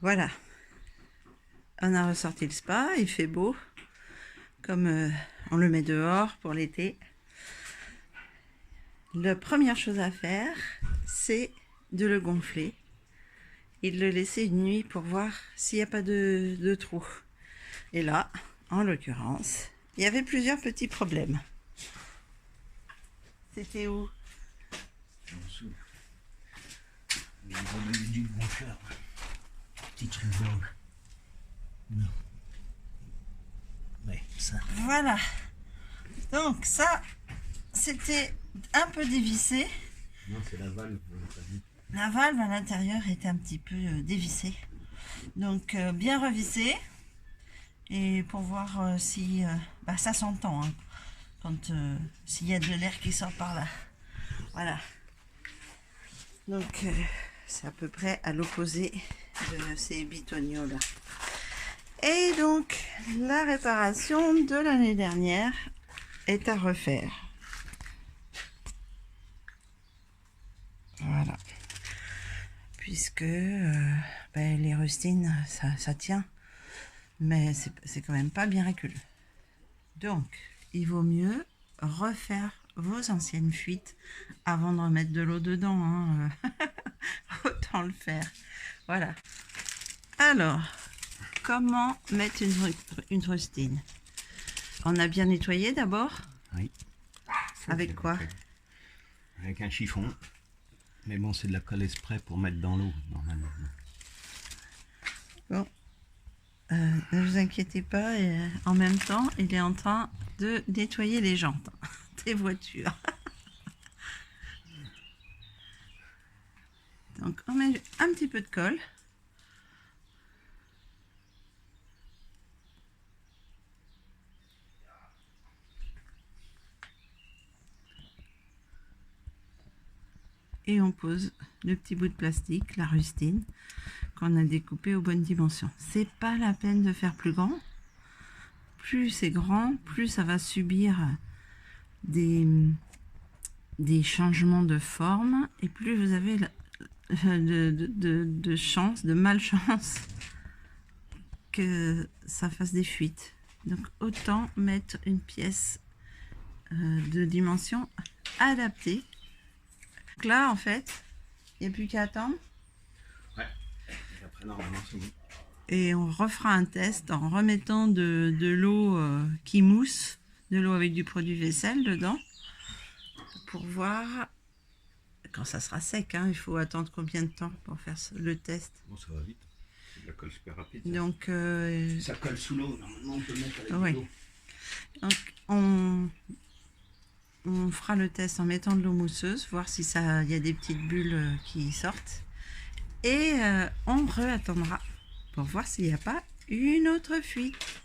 Voilà, on a ressorti le spa, il fait beau, comme on le met dehors pour l'été. La première chose à faire, c'est de le gonfler et de le laisser une nuit pour voir s'il n'y a pas de trou. Et là, en l'occurrence, il y avait plusieurs petits problèmes. C'était où? En dessous. Au niveau du gonfleur. Petit truc blanc. Non. Ouais, ça. Voilà. Donc ça, c'était un peu dévissé. Non, c'est la valve, on l'a pas dit. La valve à l'intérieur était un petit peu dévissée. Donc bien revissé. Et pour voir si... ça s'entend, hein, quand s'il y a de l'air qui sort par là. Voilà. Donc c'est à peu près à l'opposé de ces bitoniaux là. Et donc la réparation de l'année dernière est à refaire. Voilà. Puisque les rustines, ça tient. Mais c'est quand même pas bien réculé. Donc, il vaut mieux refaire vos anciennes fuites avant de remettre de l'eau dedans. Hein. Autant le faire. Voilà. Alors, comment mettre une rustine? On a bien nettoyé d'abord? Oui. Avec quoi? Avec un chiffon. Mais bon, c'est de la colle exprès pour mettre dans l'eau, normalement. Bon. Ne vous inquiétez pas, en même temps, il est en train de nettoyer les jantes des voitures. Donc, on met un petit peu de colle. Et on pose le petit bout de plastique, la rustine, qu'on a découpé aux bonnes dimensions. C'est pas la peine de faire plus grand. Plus c'est grand, plus ça va subir des changements de forme et plus vous avez de chance, de malchance que ça fasse des fuites. Donc autant mettre une pièce de dimension adaptée. Donc là en fait, il n'y a plus qu'à attendre. Ouais, et après normalement c'est bon. Et on refera un test en remettant de l'eau qui mousse, de l'eau avec du produit vaisselle dedans, pour voir quand ça sera sec. Hein, il faut attendre combien de temps pour faire le test. Bon, ça va vite. C'est de la colle super rapide. Ça. Donc, ça colle sous l'eau. Normalement, on peut le mettre avec ouais. l'eau. Donc, on fera le test en mettant de l'eau mousseuse, voir si il y a des petites bulles qui sortent. Et on attendra pour voir s'il n'y a pas une autre fuite.